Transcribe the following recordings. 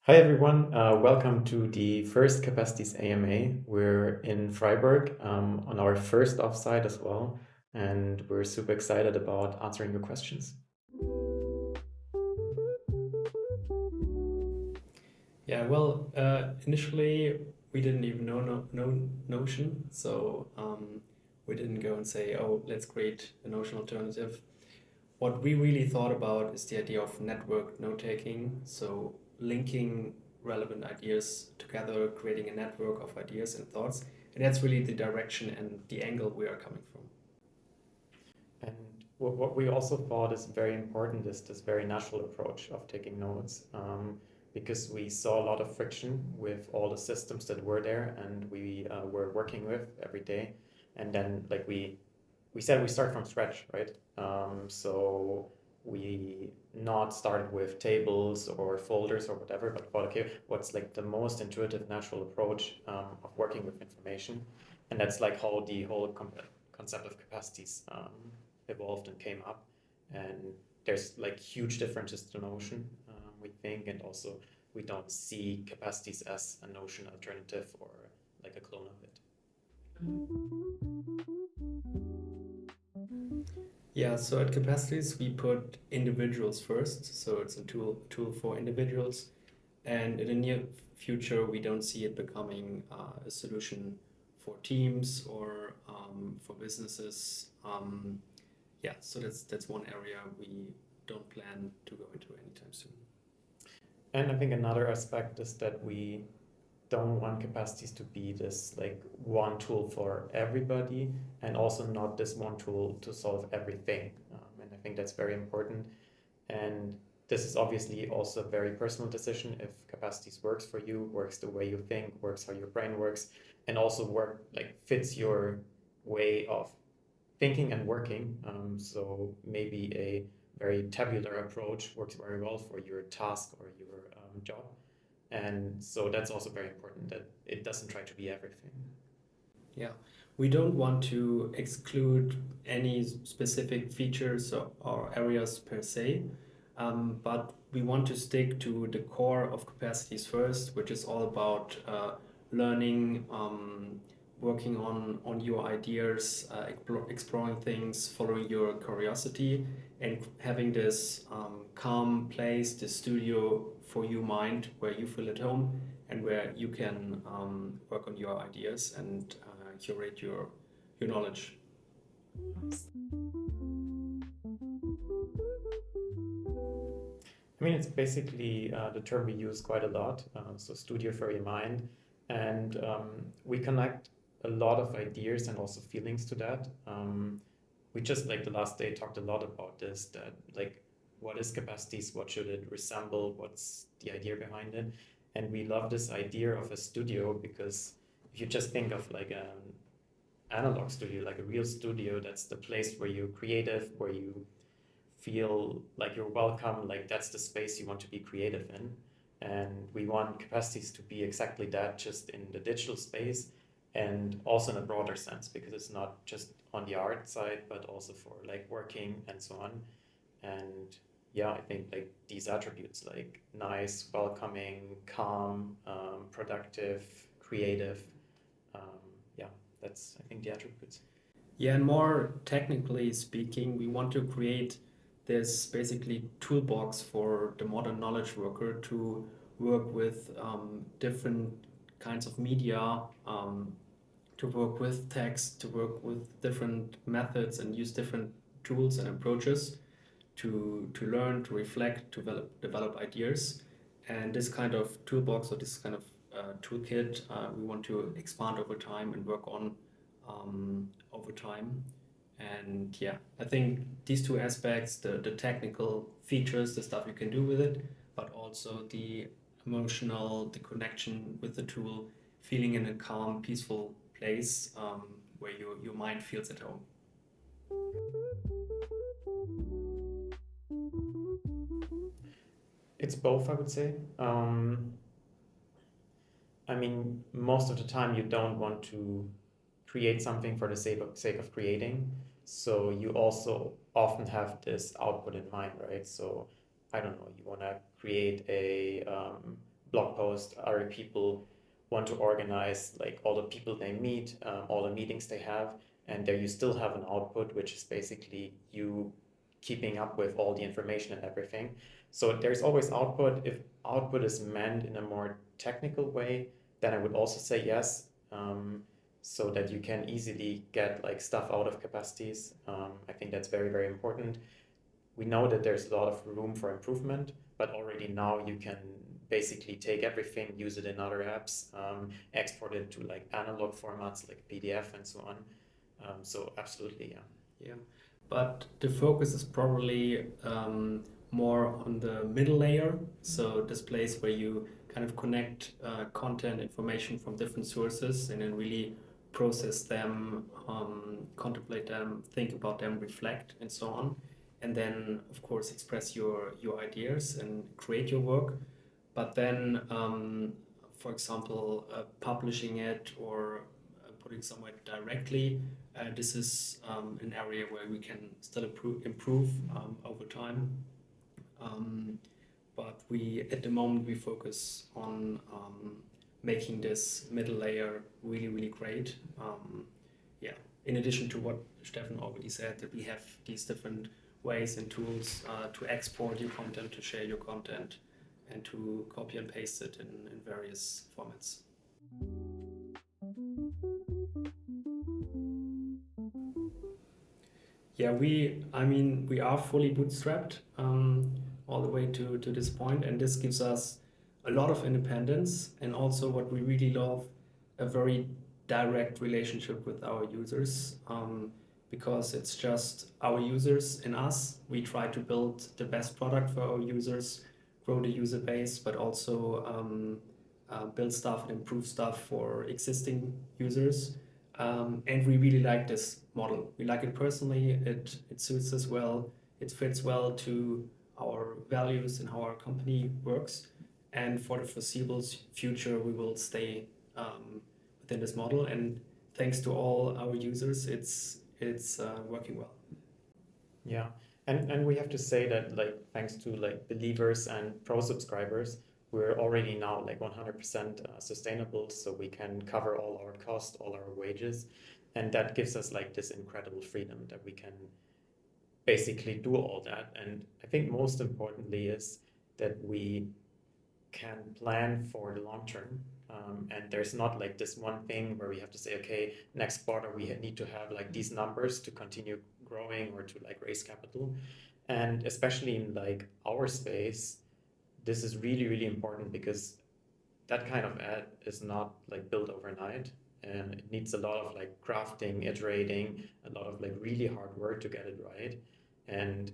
Hi everyone, welcome to the first Capacities AMA. We're in Freiburg on our first offsite as well, and we're super excited about answering your questions. Initially we didn't even know Notion, so we didn't go and say, oh, let's create a Notion alternative. What we really thought about is the idea of network note-taking, so linking relevant ideas together, creating a network of ideas and thoughts, and that's really the direction and the angle we are coming from. And what we also thought is very important is this very natural approach of taking notes, because we saw a lot of friction with all the systems that were there and we were working with every day. And then we said we start from scratch, right? So we not started with tables or folders or whatever, but thought, okay, what's like the most intuitive, natural approach of working with information? And that's like how the whole concept of capacities evolved and came up. And there's like huge differences to Notion, we think, and also we don't see capacities as a Notion alternative or like a clone of it. Yeah, so at Capacities we put individuals first, so it's a tool for individuals. And in the near future, we don't see it becoming a solution for teams or for businesses. So that's one area we don't plan to go into anytime soon. And I think another aspect is that we don't want capacities to be this like one tool for everybody and also not this one tool to solve everything. And I think that's very important. And this is obviously also a very personal decision if capacities works for you, works the way you think, works how your brain works, and also fits your way of thinking and working. So maybe a very tabular approach works very well for your task or your job. And so that's also very important that it doesn't try to be everything. Yeah, we don't want to exclude any specific features or areas per se, but we want to stick to the core of capacities first, which is all about learning, working on your ideas, exploring things, following your curiosity, and having this calm place, this studio for you mind where you feel at home and where you can work on your ideas and curate your knowledge. I mean, it's basically the term we use quite a lot. So studio for your mind. And we connect a lot of ideas and also feelings to that. We just like the last day talked a lot about this, that like what is capacities, what should it resemble, what's the idea behind it. And we love this idea of a studio because if you just think of like an analog studio, like a real studio, that's the place where you're creative, where you feel like you're welcome, like that's the space you want to be creative in. And we want capacities to be exactly that, just in the digital space and also in a broader sense, because it's not just on the art side, but also for like working and so on. And yeah, I think like these attributes like nice, welcoming, calm, productive, creative. Um, yeah, that's I think the attributes. Yeah, and more technically speaking, we want to create this basically toolbox for the modern knowledge worker to work with different kinds of media, to work with text, to work with different methods and use different tools and approaches to learn, to reflect, to develop ideas. And this kind of toolbox or this kind of toolkit we want to expand over time and work on over time. And yeah, I think these two aspects, the technical features, the stuff you can do with it, but also the emotional, the connection with the tool, feeling in a calm, peaceful place where your mind feels at home. It's both, I would say. I mean, most of the time you don't want to create something for the sake of creating. So you also often have this output in mind, right? So I don't know, you want to create a blog post, other people want to organize like all the people they meet, all the meetings they have, and there you still have an output, which is basically you keeping up with all the information and everything. So there's always output. If output is meant in a more technical way, then I would also say yes, so that you can easily get like stuff out of capacities. I think that's very, very important. We know that there's a lot of room for improvement, but already now you can basically take everything, use it in other apps, export it to like analog formats like PDF and so on. So absolutely, yeah. Yeah, but the focus is probably more on the middle layer. So this place where you kind of connect content information from different sources and then really process them, contemplate them, think about them, reflect, and so on. And then, of course, express your ideas and create your work. But then, for example, publishing it or putting somewhere directly, this is an area where we can still improve over time. But at the moment, we focus on making this middle layer really, really great. Yeah, in addition to what Steffen already said, that we have these different ways and tools to export your content, to share your content, and to copy and paste it in various formats. Yeah, we are fully bootstrapped all the way to this point, and this gives us a lot of independence, and also what we really love, a very direct relationship with our users, because it's just our users and us. We try to build the best product for our users, grow the user base, but also build stuff and improve stuff for existing users. And we really like this model. We like it personally. It suits us well. It fits well to our values and how our company works. And for the foreseeable future, we will stay within this model. And thanks to all our users, it's working well. Yeah, and we have to say that like thanks to like believers and pro subscribers, we're already now like 100% sustainable, so we can cover all our costs, all our wages, and that gives us like this incredible freedom that we can basically do all that. And I think most importantly is that we can plan for the long term. And there's not like this one thing where we have to say, okay, next quarter we need to have like these numbers to continue growing or to like raise capital. And especially in like our space, this is really, really important because that kind of ad is not like built overnight, and it needs a lot of like crafting, iterating, a lot of like really hard work to get it right. And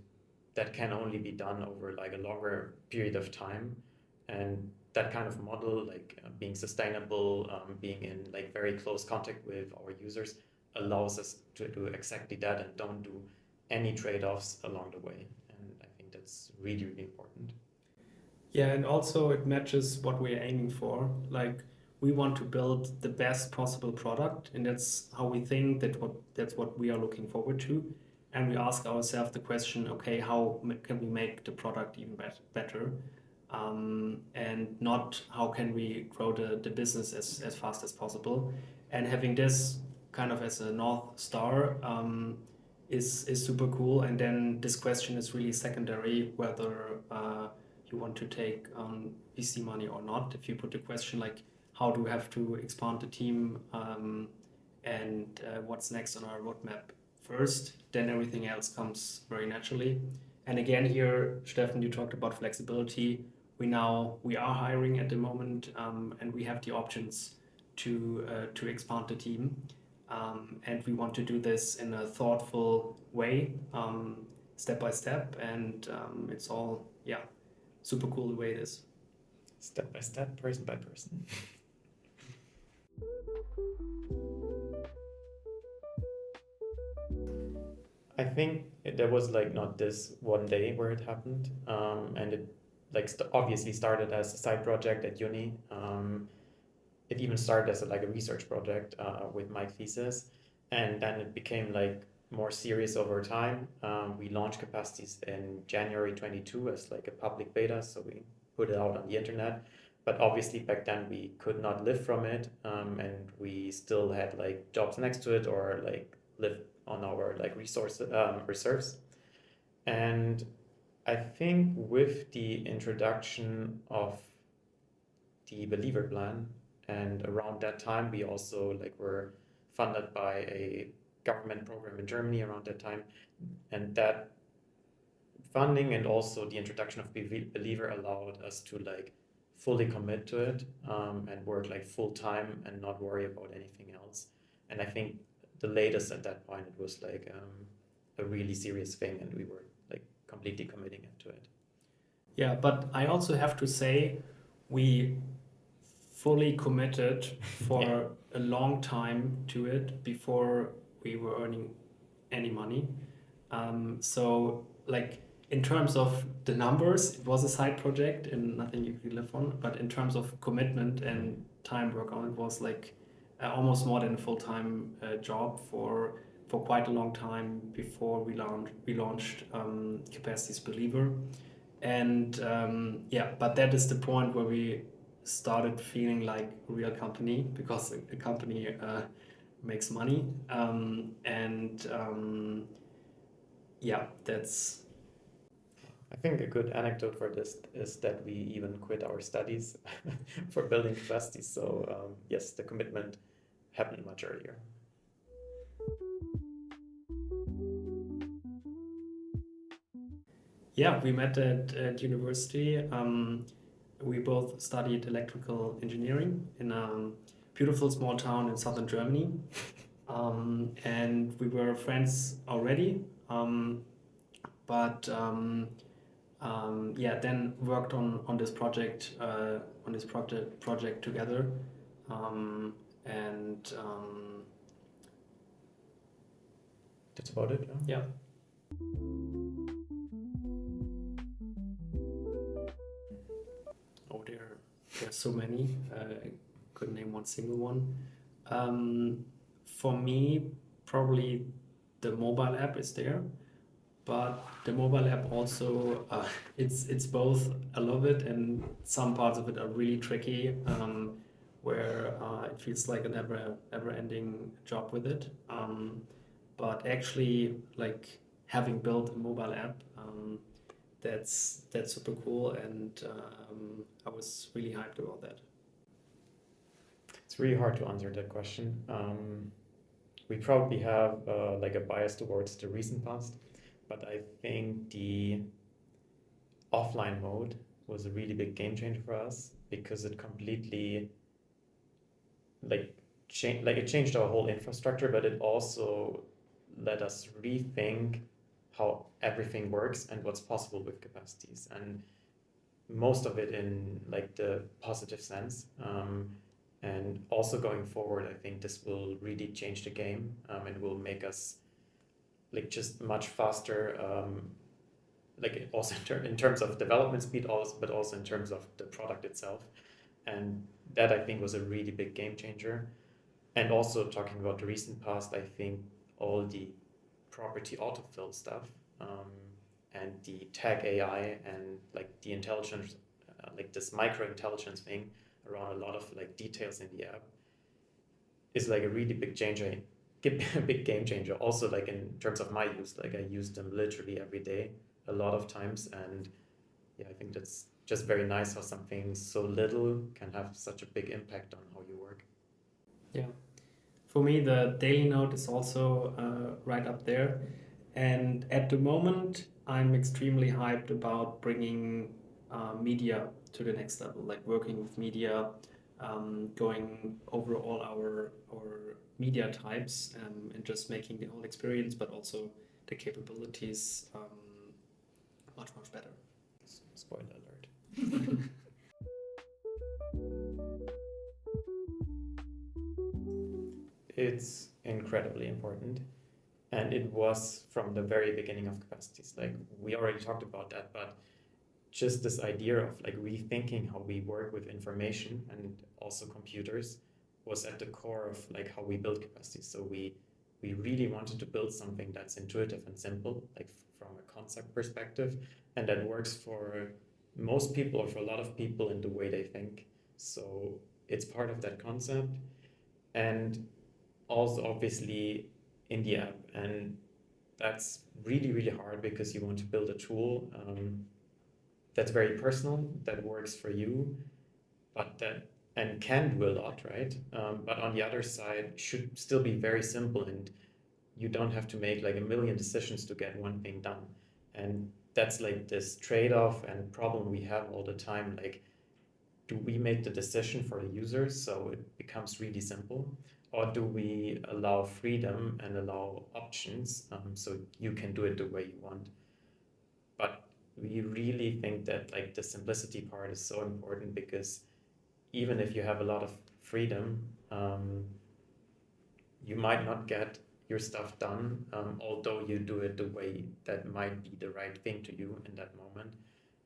that can only be done over like a longer period of time. And that kind of model, like being sustainable, being in like very close contact with our users, allows us to do exactly that and don't do any trade-offs along the way. And I think that's really, really important. Yeah, and also it matches what we're aiming for. Like we want to build the best possible product, and that's how we think that's what we are looking forward to. And we ask ourselves the question, okay, how can we make the product even better? And not how can we grow the business as fast as possible. And having this kind of as a North Star is super cool. And then this question is really secondary, whether you want to take VC money or not. If you put the question like, how do we have to expand the team and what's next on our roadmap first, then everything else comes very naturally. And again, here, Steffen, you talked about flexibility. We are hiring at the moment, and we have the options to expand the team, and we want to do this in a thoughtful way, step by step, and it's all super cool the way it is. Step by step, person by person. I think there was like not this one day where it happened, and it like obviously started as a side project at uni. It even started as like a research project with my thesis, and then it became like more serious over time. We launched Capacities in January 22 as like a public beta, so we put it out on the internet. but obviously back then we could not live from it, and we still had like jobs next to it or like live on our like reserves. And I think with the introduction of the Believer plan, and around that time we also like were funded by a government program in Germany around that time, and that funding and also the introduction of Believer allowed us to like fully commit to it, and work like full time and not worry about anything else. And I think the latest at that point it was like a really serious thing, and we were like completely committing it to it. Yeah, but I also have to say we fully committed for Yeah. a long time to it before we were earning any money. So like in terms of the numbers, it was a side project and nothing you could live on. But in terms of commitment and time work on it, was like almost more than a full-time job for quite a long time before we launched Capacities Believer. And yeah, but that is the point where we started feeling like a real company, because a company makes money. Yeah, that's I think a good anecdote for this is that we even quit our studies for building capacities. So yes, the commitment happened much earlier. yeah. We met at university. We both studied electrical engineering in a beautiful small town in southern Germany, and we were friends already. But yeah, then worked on this project together, and That's about it. yeah. Oh, there's so many. I couldn't name one single one. For me, probably the mobile app is there, but the mobile app also it's both. I love it, and some parts of it are really tricky, where it feels like a never ending job with it. But actually, like having built a mobile app, that's super cool, and I was really hyped about that. It's really hard to answer that question. We probably have like a bias towards the recent past, but I think the offline mode was a really big game changer for us, because it completely like it changed our whole infrastructure, but it also let us rethink how everything works and what's possible with capacities, and most of it in like the positive sense. And also going forward, I think this will really change the game, and will make us like just much faster, like also in terms of development speed, also, but also in terms of the product itself. And that I think was a really big game changer. And also talking about the recent past, I think all the property autofill stuff, and the tag AI and like the intelligence, like this micro intelligence thing around a lot of like details in the app, is like a really big changer, a big game changer. Also, like in terms of my use, like I use them literally every day, a lot of times, and yeah, I think that's just very nice how something so little can have such a big impact on how you work. Yeah. For me, the daily note is also right up there. And at the moment, I'm extremely hyped about bringing media to the next level, like working with media, going over all our media types, and just making the whole experience, but also the capabilities much better. Spoiler alert. It's incredibly important. And it was from the very beginning of capacities. Like we already talked about that, but just this idea of like rethinking how we work with information and also computers was at the core of like how we build capacities. So we really wanted to build something that's intuitive and simple, like from a concept perspective, and that works for most people or for a lot of people in the way they think. So it's part of that concept, and also obviously in the app. And that's really, really hard because you want to build a tool that's very personal, that works for you, but that and can do a lot, right? But on the other side, should still be very simple, and you don't have to make like a million decisions to get one thing done. And that's like this trade-off and problem we have all the time. Like, do we make the decision for the users so it becomes really simple, or do we allow freedom and allow options so you can do it the way you want? But we really think that like the simplicity part is so important, because even if you have a lot of freedom, you might not get your stuff done, although you do it the way that might be the right thing to you in that moment.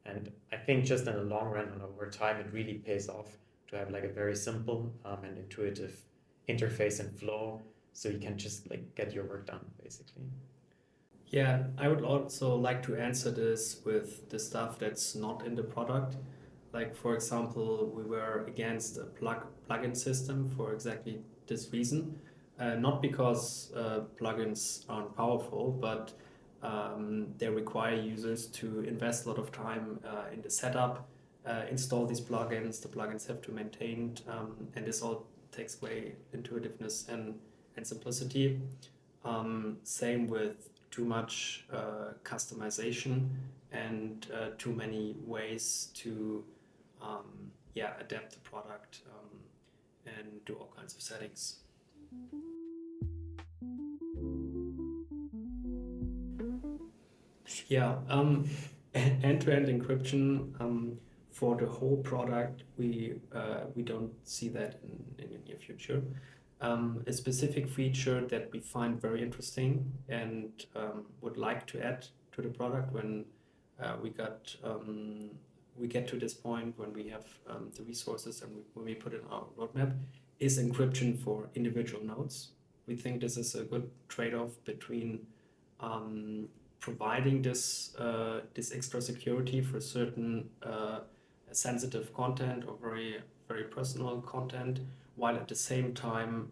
And I think just in the long run and over time, it really pays off to have like a very simple and intuitive interface and flow, so you can just like get your work done, basically. Yeah, I would also like to answer this with the stuff that's not in the product. Like, for example, we were against a plugin system for exactly this reason. Not because plugins aren't powerful, but they require users to invest a lot of time in the setup, install these plugins. The plugins have to maintain, and this all takes away intuitiveness and simplicity. Same with too much customization and too many ways to adapt the product and do all kinds of settings. Yeah, end-to-end encryption for the whole product, we don't see that in the near future. A specific feature that we find very interesting and would like to add to the product when we get to this point, when we have the resources and when we put it in our roadmap, is encryption for individual nodes. We think this is a good trade-off between providing this extra security for certain sensitive content or very, very personal content, while at the same time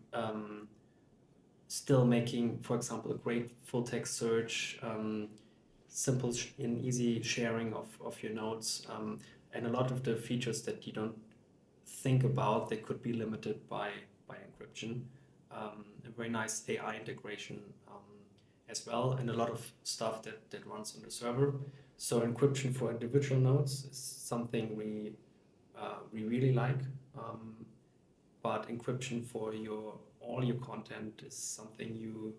still making, for example, a great full text search, simple and easy sharing of your notes, and a lot of the features that you don't think about, they could be limited by encryption. A very nice AI integration as well, and a lot of stuff that runs on the server. So encryption for individual nodes is something we really like, but encryption for all your content is something you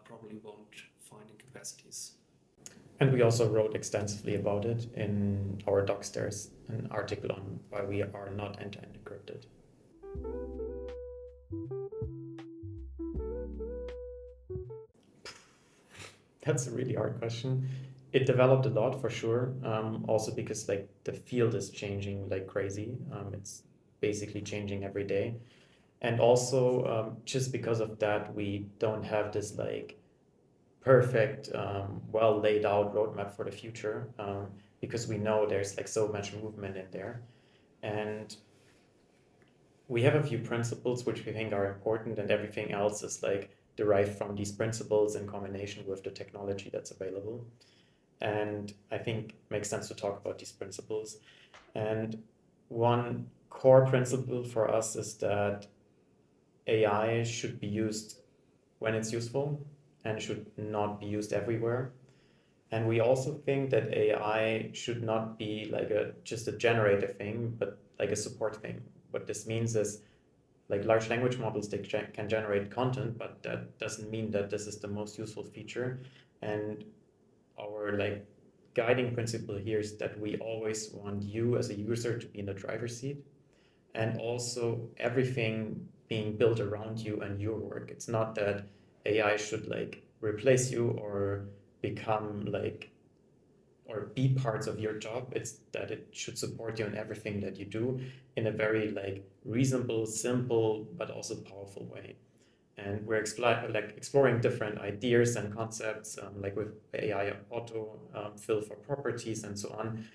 probably won't find in Capacities. And we also wrote extensively about it in our docs. There's an article on why we are not end-to-end encrypted. That's a really hard question. It developed a lot for sure. Also because like the field is changing like crazy. It's basically changing every day. And also just because of that, we don't have this like perfect, well laid out roadmap for the future, because we know there's like so much movement in there. And we have a few principles which we think are important, and everything else is like derived from these principles in combination with the technology that's available. And I think it makes sense to talk about these principles. And one core principle for us is that AI should be used when it's useful and should not be used everywhere. And we also think that AI should not be like just a generator thing, but like a support thing. What this means is like large language models, they can generate content, but that doesn't mean that this is the most useful feature. And our like guiding principle here is that we always want you as a user to be in the driver's seat, and also everything being built around you and your work. It's not that AI should like replace you or become like or be parts of your job. It's that it should support you in everything that you do in a very like reasonable, simple, but also powerful way. And we're exploring different ideas and concepts, like with AI auto fill for properties and so on,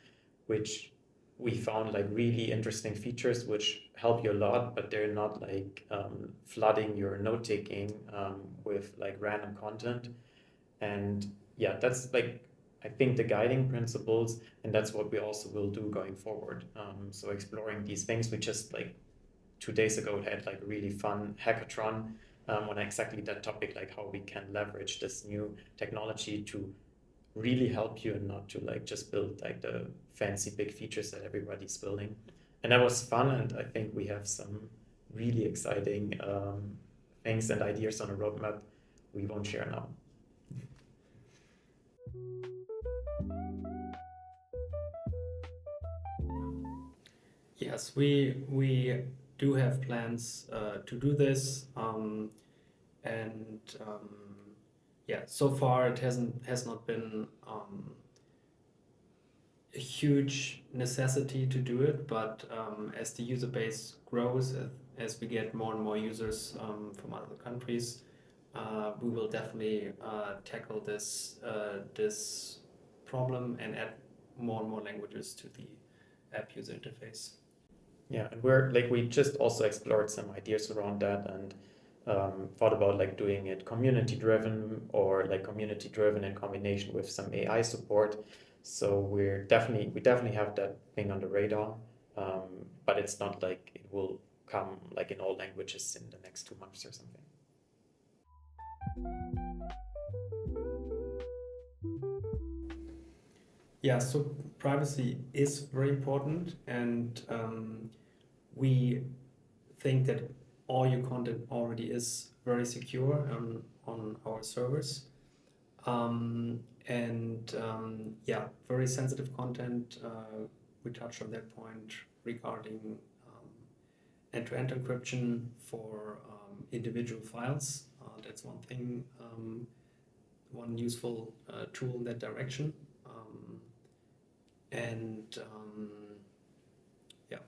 which we found like really interesting features which help you a lot, but they're not like flooding your note taking with like random content. And yeah, that's like, I think the guiding principles, and that's what we also will do going forward. So exploring these things, we just like 2 days ago had like a really fun hackathon on exactly that topic, like how we can leverage this new technology to really help you and not to like just build like the fancy big features that everybody's building. And that was fun, and I think we have some really exciting things and ideas on a roadmap we won't share now. Yes, we do have plans to do this, and yeah, so far it has not been a huge necessity to do it, but as the user base grows, as we get more and more users from other countries, we will definitely tackle this problem and add more and more languages to the app user interface. Yeah, and we're like, we just also explored some ideas around that, and thought about like doing it community driven, or like community driven in combination with some AI support. So we definitely have that thing on the radar, but it's not like it will come like in all languages in the next 2 months or something. Yeah, so privacy is very important, and we think that all your content already is very secure on our servers. Yeah, very sensitive content. We touched on that point regarding end-to-end encryption for individual files. That's one thing, one useful tool in that direction. Yeah.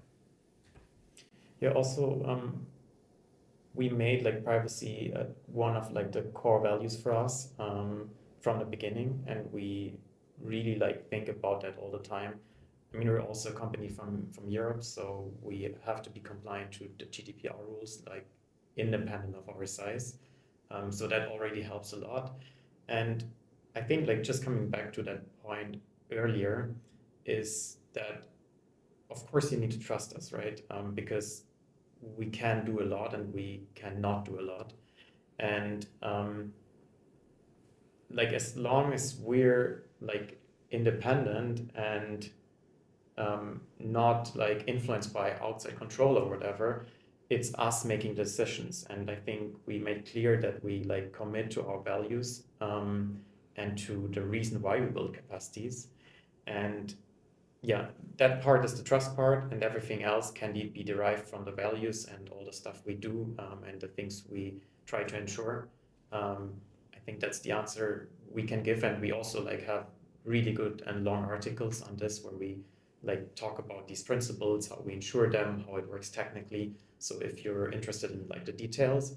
Yeah, also we made like privacy one of like the core values for us from the beginning, and we really like think about that all the time. I mean, we're also a company from Europe, so we have to be compliant to the GDPR rules, like independent of our size. So that already helps a lot. And I think like just coming back to that point earlier is that of course you need to trust us, right? Because we can do a lot and we cannot do a lot. And like as long as we're like independent and not like influenced by outside control or whatever, it's us making decisions. And I think we made clear that we like commit to our values and to the reason why we build capacities. And yeah, that part is the trust part, and everything else can be derived from the values and all the stuff we do and the things we try to ensure. I think that's the answer we can give, and we also like have really good and long articles on this where we like talk about these principles, how we ensure them, how it works technically. So if you're interested in like the details,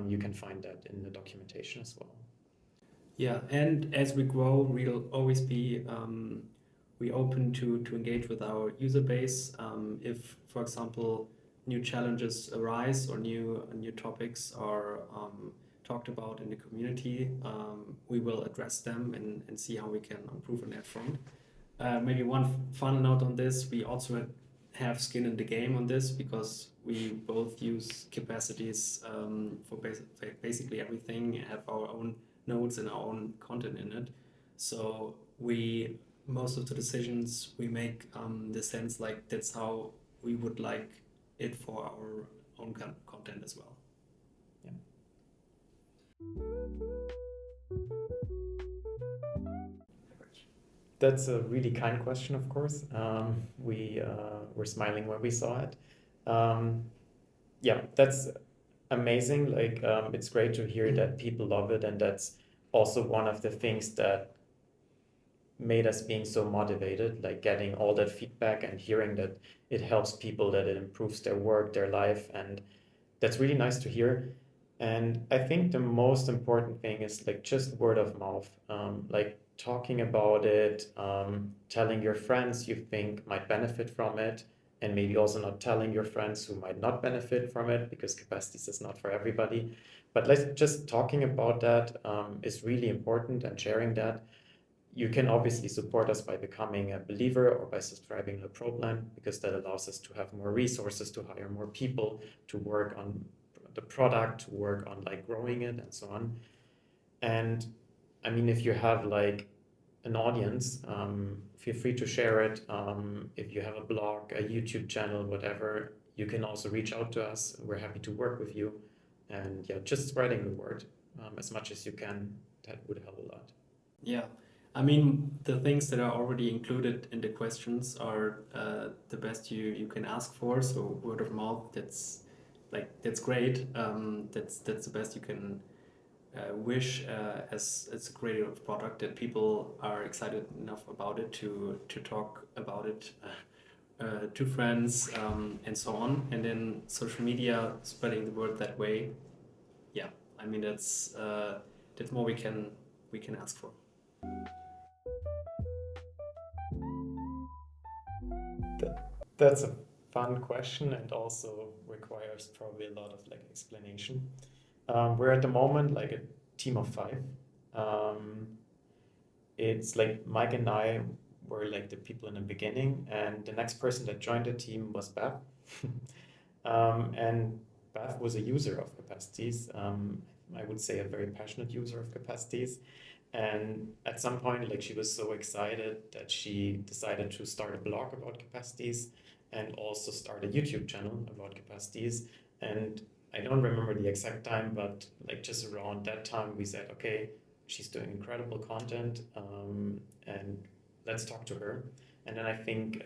you can find that in the documentation as well. Yeah, and as we grow, we'll always be we open to engage with our user base. If, for example, new challenges arise or new topics are talked about in the community, we will address them and see how we can improve on that front. Maybe one final note on this: we also have skin in the game on this because we both use capacities for basically everything, have our own nodes and our own content in it. So most of the decisions we make the sense like that's how we would like it for our own content as well. Yeah. That's a really kind question, of course. We were smiling when we saw it. Yeah, that's amazing. Like, it's great to hear that people love it, and that's also one of the things that made us being so motivated, like getting all that feedback and hearing that it helps people, that it improves their work, their life, and that's really nice to hear. And I think the most important thing is like just word of mouth. Like talking about it, telling your friends you think might benefit from it, and maybe also not telling your friends who might not benefit from it because Capacities is not for everybody. But let's just talking about that is really important, and sharing that. You can obviously support us by becoming a believer or by subscribing to the pro plan, because that allows us to have more resources, to hire more people, to work on the product, to work on like growing it and so on. And I mean, if you have like an audience, feel free to share it. If you have a blog, a YouTube channel, whatever, you can also reach out to us. We're happy to work with you. And yeah, just spreading the word as much as you can, that would help a lot. Yeah, I mean, the things that are already included in the questions are the best you can ask for. So word of mouth, that's great. That's the best you can wish as a creator of product, that people are excited enough about it to talk about it to friends and so on. And then social media, spreading the word that way. Yeah, I mean that's more we can ask for. That's a fun question, and also requires probably a lot of like explanation. We're at the moment like a team of 5. Um, it's like Mike and I were like the people in the beginning, and the next person that joined the team was Beth. And Beth was a user of Capacities. I would say a very passionate user of Capacities. And at some point, like she was so excited that she decided to start a blog about Capacities and also start a YouTube channel about Capacities. And I don't remember the exact time, but like just around that time, we said, okay, she's doing incredible content, and let's talk to her. And then I think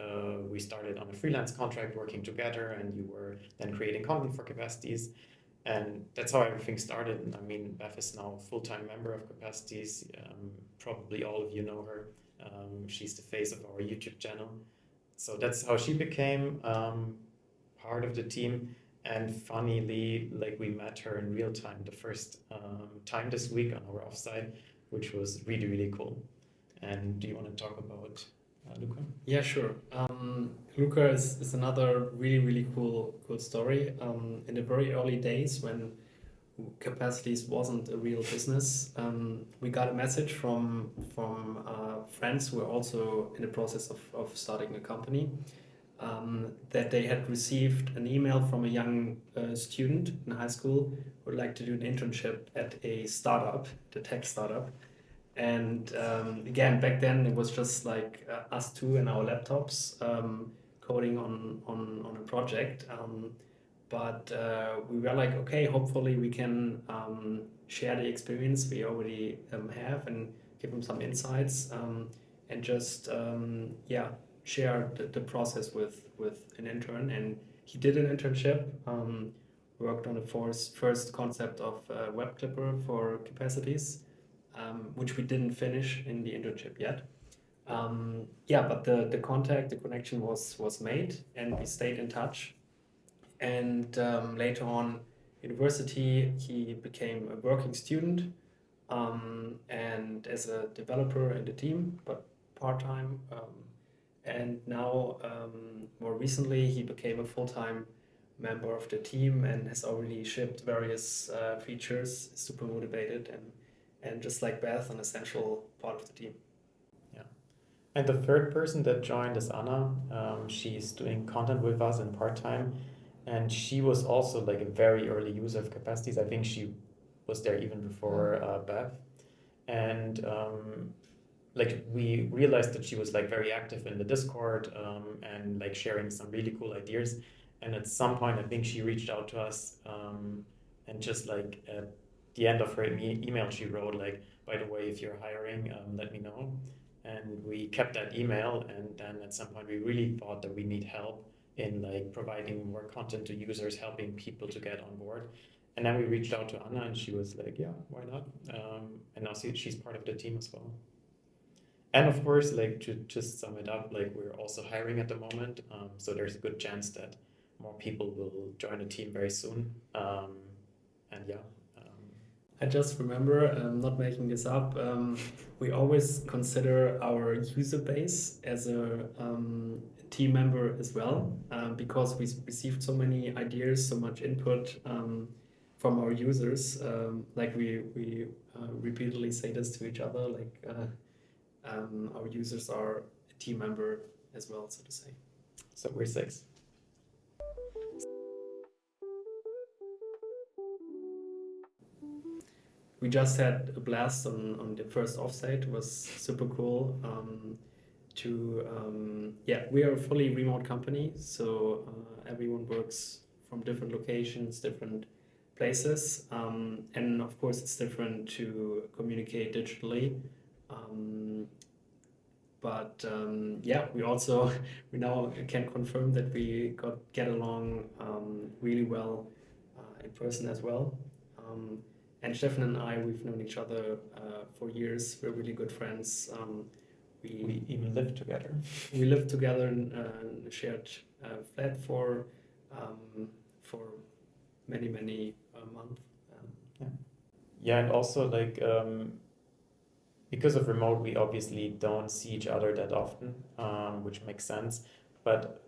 we started on a freelance contract working together, and you were then creating content for Capacities. And that's how everything started. And I mean, Beth is now a full-time member of Capacities. Probably all of you know her. She's the face of our YouTube channel. So that's how she became part of the team. And funnily, like we met her in real time the first time this week on our offsite, which was really, really cool. And do you want to talk about Luca? Yeah, sure. Luca is another really cool story. In the very early days when Capacities wasn't a real business, we got a message from friends who were also in the process of starting a company, that they had received an email from a young student in high school who would like to do an internship at a startup, the tech startup. And again, back then it was just like us two and our laptops coding on a project. But we were like, okay, hopefully we can share the experience we already have and give them some insights, and just share the process with an intern. And he did an internship, worked on the first concept of web clipper for Capacities, which we didn't finish in the internship yet. But the connection was made, and we stayed in touch. And later on, university, he became a working student, and as a developer in the team, but part-time. And now, more recently, he became a full-time member of the team and has already shipped various features, super motivated, and just like Beth, an essential part of the team. Yeah. And the third person that joined is Anna. She's doing content with us in part-time. And she was also like a very early user of Capacities. I think she was there even before Beth. And like we realized that she was like very active in the Discord, and like sharing some really cool ideas. And at some point, I think she reached out to us, and just like at the end of her email, she wrote like, by the way, if you're hiring, let me know. And we kept that email. And then at some point, we really thought that we need help in like providing more content to users, helping people to get on board. And then we reached out to Anna, and she was like, yeah, why not? And now she's part of the team as well. And of course, like to just sum it up, like we're also hiring at the moment. So there's a good chance that more people will join the team very soon. And yeah. I just remember, not making this up, we always consider our user base as a team member as well, because we received so many ideas, so much input from our users. Like we repeatedly say this to each other, like our users are a team member as well, so to say. So we're six. We just had a blast on the first offsite. It was super cool. We are a fully remote company, so everyone works from different locations, different places, and of course it's different to communicate digitally. We also we now can confirm that we get along really well in person as well. And Steffen and I, we've known each other for years. We're really good friends. We even lived together. We lived together in a shared flat for many months. Yeah, and also like because of remote, we obviously don't see each other that often, which makes sense. But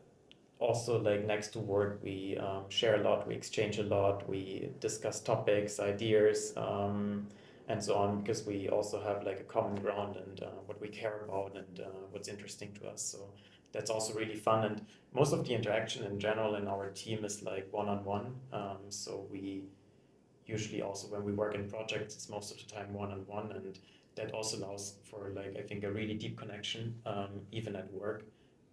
also like next to work, we share a lot, we exchange a lot, we discuss topics, ideas, and so on, because we also have like a common ground and what we care about and what's interesting to us. So that's also really fun. And most of the interaction in general in our team is like one-on-one. So we usually also when we work in projects, it's most of the time one-on-one, and that also allows for like I think a really deep connection, even at work.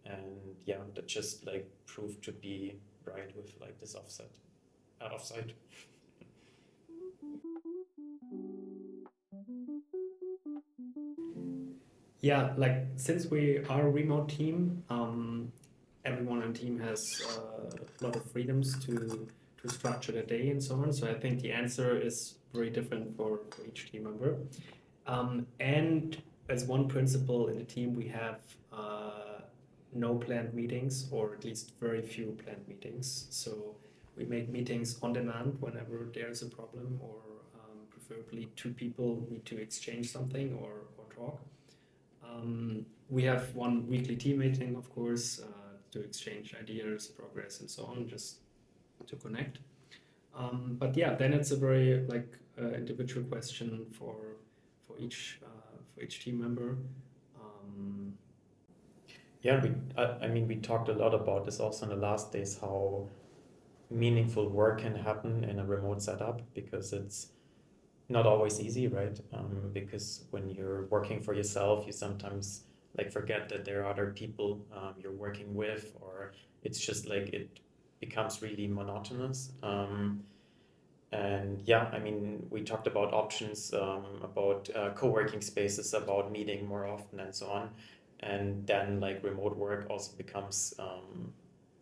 And yeah, that just like proved to be right with like this offsite. Yeah, like since we are a remote team, everyone on the team has a lot of freedoms to structure their day and so on. So I think the answer is very different for each team member. And as one principle in the team, we have no planned meetings, or at least very few planned meetings. So we make meetings on demand whenever there's a problem, or preferably two people need to exchange something or talk. We have one weekly team meeting, of course, to exchange ideas, progress, and so on, just to connect. But yeah, then it's a very like individual question for each team member. Yeah, I mean, we talked a lot about this also in the last days, how meaningful work can happen in a remote setup, because it's not always easy, right? Because when you're working for yourself, you sometimes like forget that there are other people you're working with, or it's just like it becomes really monotonous. And yeah, I mean, we talked about options, about co-working spaces, about meeting more often, and so on. And then like remote work also becomes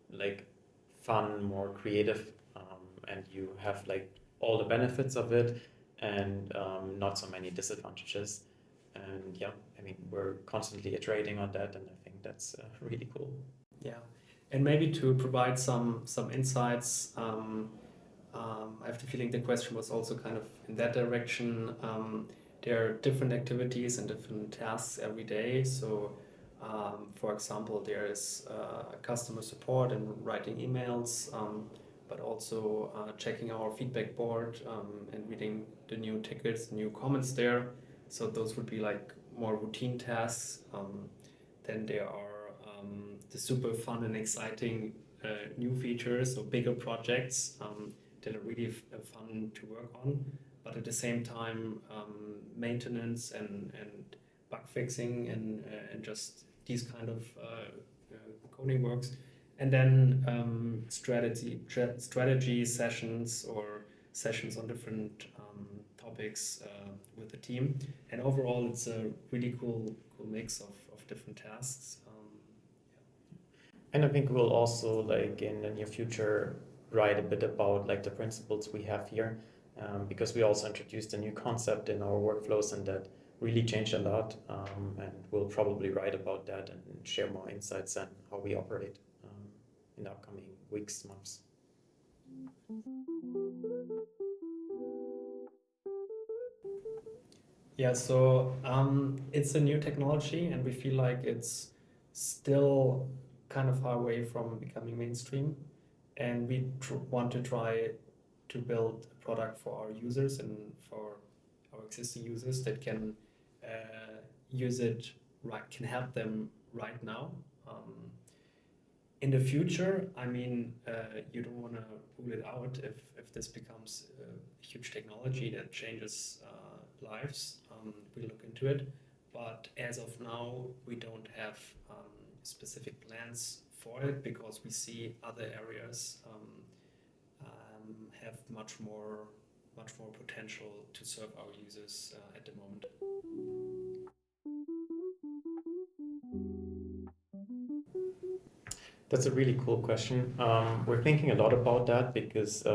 like fun, more creative, and you have like all the benefits of it, and not so many disadvantages. And yeah, I mean, we're constantly iterating on that, and I think that's really cool. Yeah, and maybe to provide some insights. I have the feeling the question was also kind of in that direction. There are different activities and different tasks every day. So, for example, there is customer support and writing emails, but also checking our feedback board and reading the new tickets, new comments there. So those would be like more routine tasks. Then there are the super fun and exciting new features or bigger projects that are really fun to work on. But at the same time, maintenance and bug fixing and just these kind of coding works. And then strategy sessions or sessions on different topics with the team. And overall, it's a really cool mix of different tasks. And I think we'll also like in the near future write a bit about like the principles we have here, because we also introduced a new concept in our workflows, and that really changed a lot. And we'll probably write about that and share more insights on how we operate in the upcoming weeks, months. Yeah, so it's a new technology, and we feel like it's still kind of far away from becoming mainstream. And we want to try to build a product for our users and for our existing users that can use it right, can help them right now. Um, in the future, I mean, you don't want to rule it out if this becomes a huge technology that changes lives. We look into it, but as of now, we don't have specific plans for it because we see other areas have much more potential to serve our users at the moment. That's a really cool question. We're thinking a lot about that because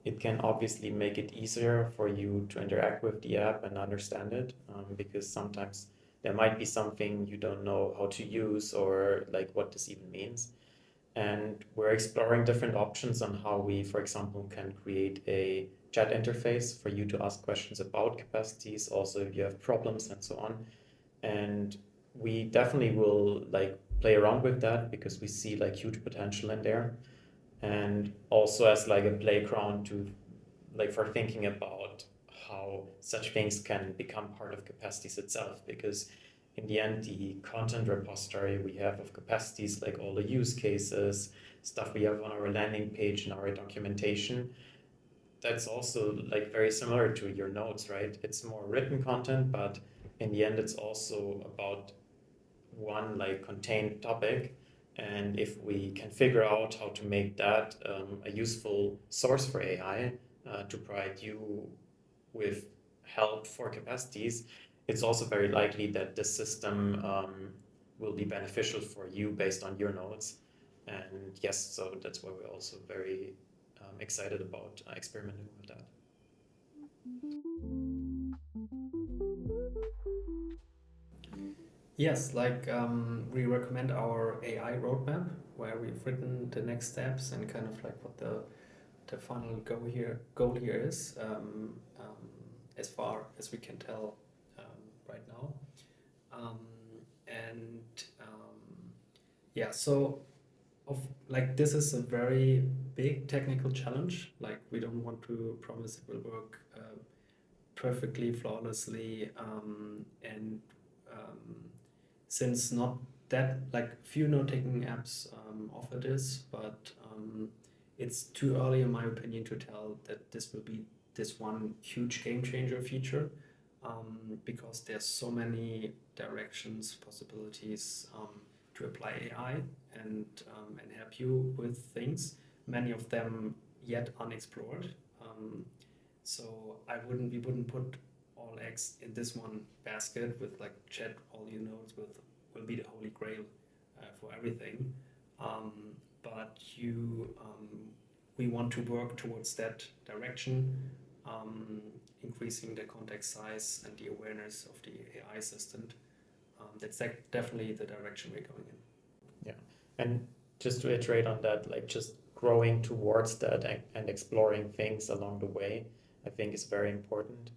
it can obviously make it easier for you to interact with the app and understand it, because sometimes there might be something you don't know how to use or like what this even means. And we're exploring different options on how we, for example, can create a chat interface for you to ask questions about capacities, also if you have problems and so on. And we definitely will like play around with that because we see like huge potential in there, and also as like a playground to like for thinking about how such things can become part of capacities itself, because in the end the content repository we have of capacities, like all the use cases, stuff we have on our landing page and our documentation, that's also like very similar to your notes, right? It's more written content, but in the end it's also about one like contained topic. And if we can figure out how to make that a useful source for AI to provide you with help for capacities, it's also very likely that this system will be beneficial for you based on your nodes. And yes, so that's why we're also very excited about experimenting with that. Yes, like we recommend our AI roadmap where we've written the next steps and kind of like what the final goal here is, as far as we can tell right now. Um, and yeah, so of like this is a very big technical challenge. Like we don't want to promise it will work perfectly, flawlessly, and since not that like few note-taking apps offer this, but it's too early in my opinion to tell that this will be this one huge game changer feature, because there's so many directions, possibilities to apply AI and help you with things, many of them yet unexplored. So we wouldn't put all eggs in this one basket with like chat all your nodes will be the holy grail for everything. But we want to work towards that direction, increasing the context size and the awareness of the AI assistant. That's definitely the direction we're going in. Yeah, and just to iterate on that, like just growing towards that and exploring things along the way, I think is very important,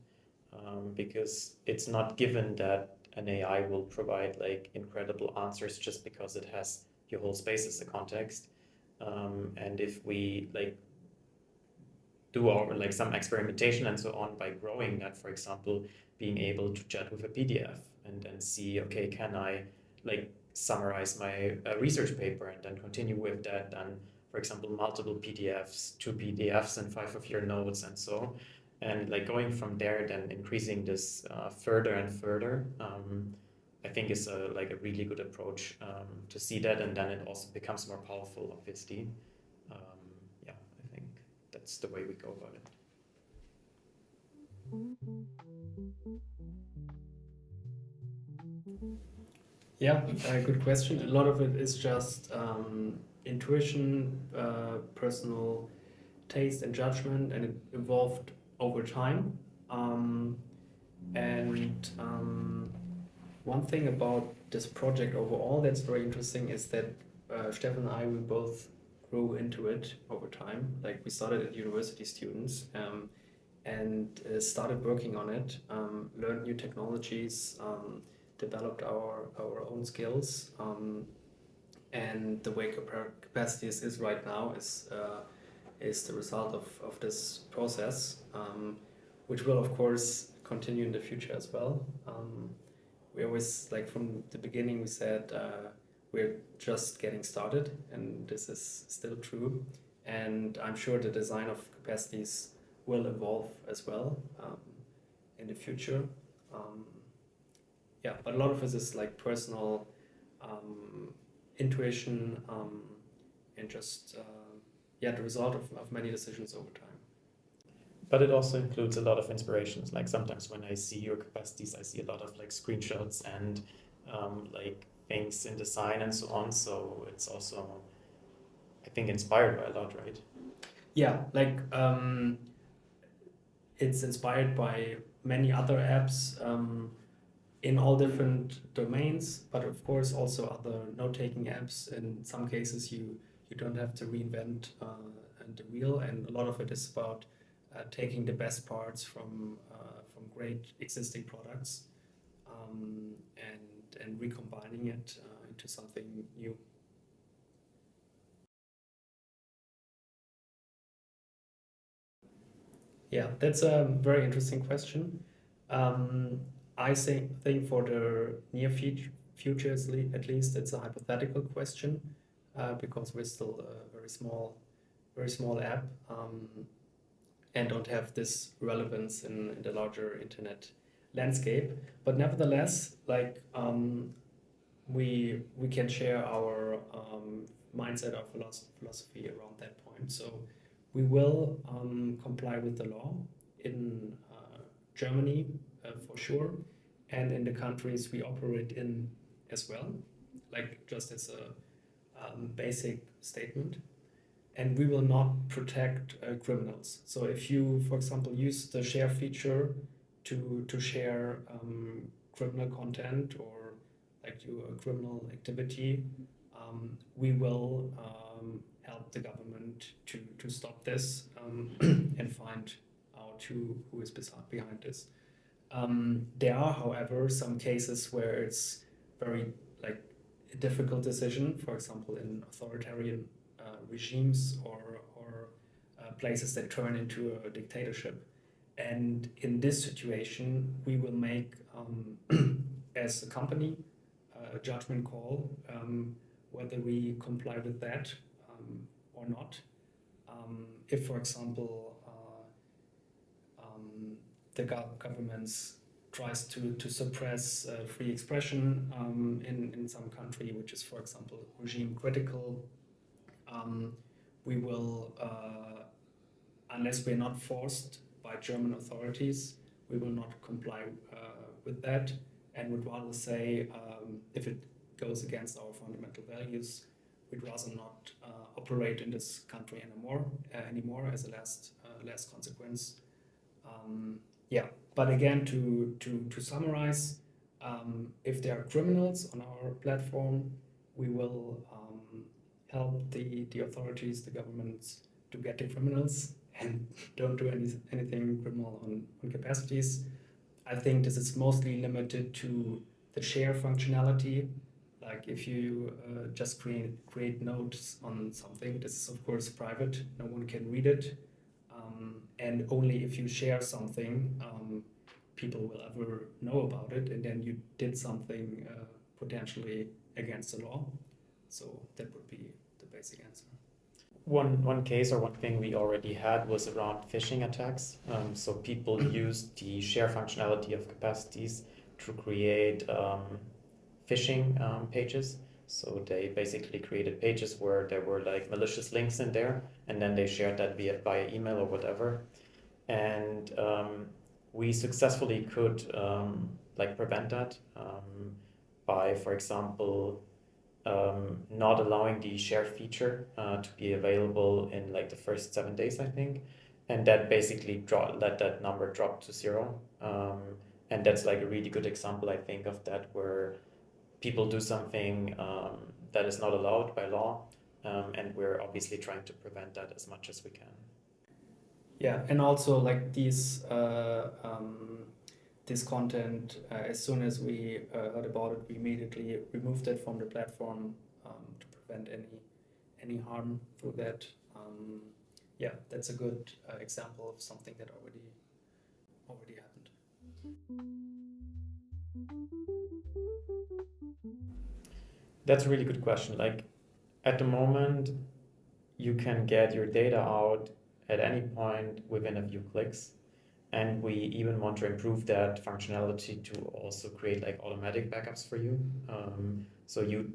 because it's not given that an AI will provide like incredible answers just because it has your whole space as a context. And if we like do our like some experimentation and so on by growing that, for example, being able to chat with a PDF and then see, okay, can I like summarize my research paper and then continue with that, then for example multiple PDFs, 2 PDFs and 5 of your notes and so, and like going from there then increasing this further and further, I think is like a really good approach to see that, and then it also becomes more powerful obviously. Yeah, I think that's the way we go about it. Yeah, good question. A lot of it is just intuition, personal taste and judgment, and it evolved over time. And one thing about this project overall that's very interesting is that Steffen and I, we both grew into it over time. Like we started as university students, and started working on it, learned new technologies, developed our own skills, and the way Capacities is right now is the result of this process, which will of course continue in the future as well. We always, like from the beginning, we said we're just getting started, and this is still true. And I'm sure the design of Capacities will evolve as well in the future. Yeah, but a lot of it is like personal intuition and just yeah, the result of many decisions over time. But it also includes a lot of inspirations. Like sometimes when I see your capacities, I see a lot of like screenshots and like things in design and so on. So it's also, I think, inspired by a lot, right? Yeah, like it's inspired by many other apps in all different domains, but of course also other note-taking apps. In some cases, you don't have to reinvent the wheel, and a lot of it is about taking the best parts from great existing products and recombining it into something new. Yeah, that's a very interesting question. I think for the near future, at least, it's a hypothetical question because we're still a very small app and don't have this relevance in the larger internet landscape. But nevertheless, like we can share our mindset, our philosophy around that point. So we will comply with the law in Germany for sure, and in the countries we operate in as well, like just as a basic statement. And we will not protect criminals. So if you, for example, use the share feature to share criminal content or like do a criminal activity, we will help the government to stop this and find out who is behind this. There are, however, some cases where it's very like a difficult decision, for example, in authoritarian regimes or places that turn into a dictatorship. And in this situation, we will make, as a company, a judgment call whether we comply with that or not. If, for example, the government tries to suppress free expression in some country, which is, for example, regime critical, we will, unless we're not forced by German authorities, we will not comply with that and would rather say if it goes against our fundamental values, we'd rather not operate in this country anymore as a last consequence. Yeah, but again, to summarize, if there are criminals on our platform, we will help the authorities, the governments, to get the criminals and don't do anything criminal on Capacities. I think this is mostly limited to the share functionality. Like if you just create notes on something, this is of course private, no one can read it. And only if you share something, people will ever know about it, and then you did something potentially against the law. So that would be the basic answer. One case or one thing we already had was around phishing attacks. So people used the share functionality of Capacities to create phishing pages. So they basically created pages where there were like malicious links in there, and then they shared that via email or whatever. And we successfully could like prevent that by, for example, not allowing the share feature to be available in like the first 7 days, I think, and that basically let that number drop to 0. And that's like a really good example, I think, of that where people do something that is not allowed by law, and we're obviously trying to prevent that as much as we can. Yeah, and also like this content, as soon as we heard about it, we immediately removed it from the platform to prevent any harm through that. Yeah, that's a good example of something that already happened. That's a really good question. Like at the moment, you can get your data out at any point within a few clicks. And we even want to improve that functionality to also create like automatic backups for you. So you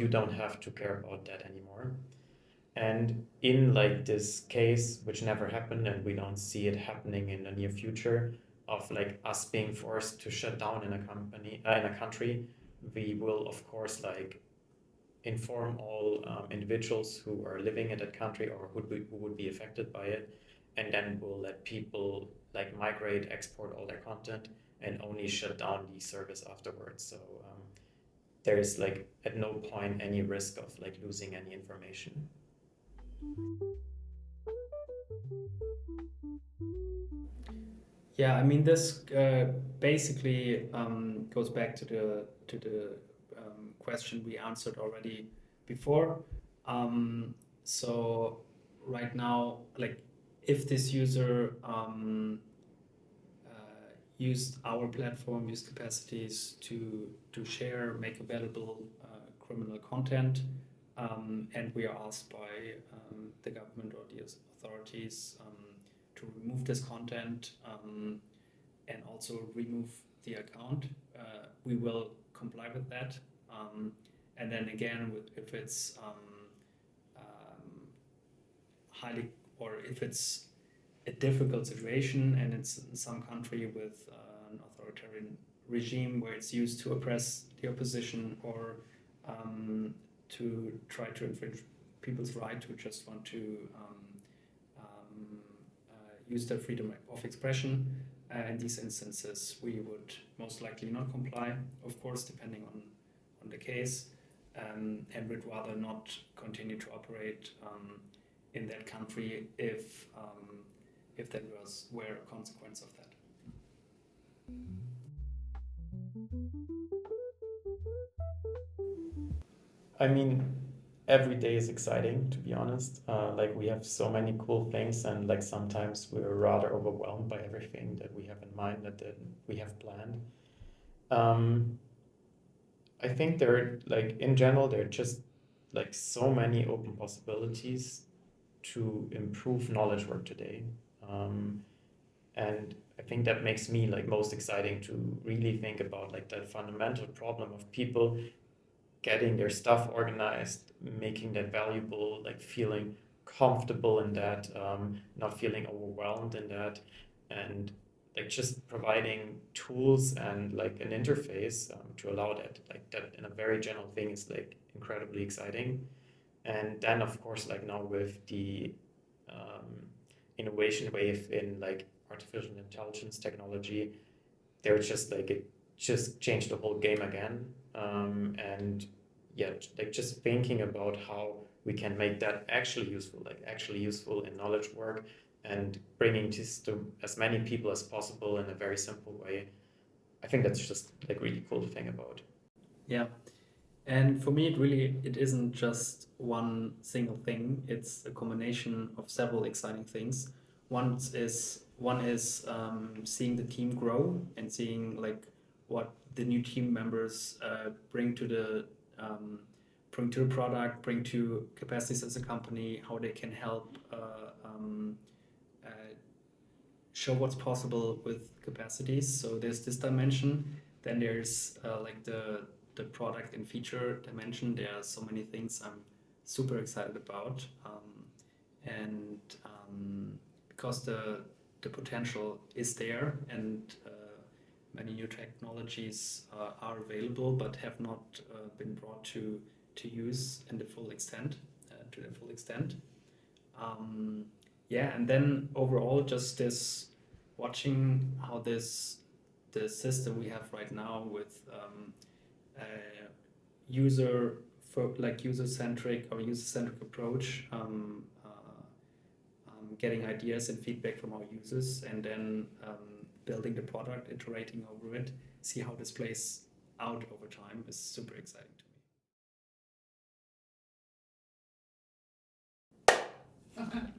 don't have to care about that anymore. And in like this case, which never happened, and we don't see it happening in the near future, of like us being forced to shut down in a country, we will of course like inform all individuals who are living in that country or who would be affected by it, and then we'll let people like migrate, export all their content, and only shut down the service afterwards. So there is like at no point any risk of like losing any information. Yeah, I mean this basically goes back to the question we answered already before. So right now, like if this user used our platform, used Capacities to share, make available criminal content, and we are asked by the government or the authorities to remove this content and also remove the account, we will comply with that. And then again, if it's highly, or if it's a difficult situation and it's in some country with an authoritarian regime where it's used to oppress the opposition or to try to infringe people's right to just want to use their freedom of expression. In these instances, we would most likely not comply, of course, depending on the case, and would rather not continue to operate in that country if that were a consequence of that. I mean, every day is exciting, to be honest. Like we have so many cool things, and like sometimes we're rather overwhelmed by everything that we have in mind that we have planned. I think like in general, there are just like so many open possibilities to improve knowledge work today. And I think that makes me like most exciting to really think about like that fundamental problem of people getting their stuff organized, making that valuable, like feeling comfortable in that, not feeling overwhelmed in that, and like just providing tools and like an interface to allow that. Like that in a very general thing is like incredibly exciting. And then of course, like now with the innovation wave in like artificial intelligence technology, there's just like it just changed the whole game again. And yeah, like just thinking about how we can make that actually useful in knowledge work and bringing this to as many people as possible in a very simple way. I think that's just like really cool to think about. Yeah. And for me, it isn't just one single thing. It's a combination of several exciting things. One is seeing the team grow and seeing like what the new team members bring to the product, bring to Capacities as a company, how they can help show what's possible with Capacities. So there's this dimension. Then there's like the product and feature dimension. There are so many things I'm super excited about, and because the potential is there, and many new technologies are available but have not been brought to use in the full extent, to the full extent. Yeah, and then overall, just this watching how the system we have right now with user-centric or user-centric approach getting ideas and feedback from our users, and then building the product, iterating over it, see how this plays out over time is super exciting to me.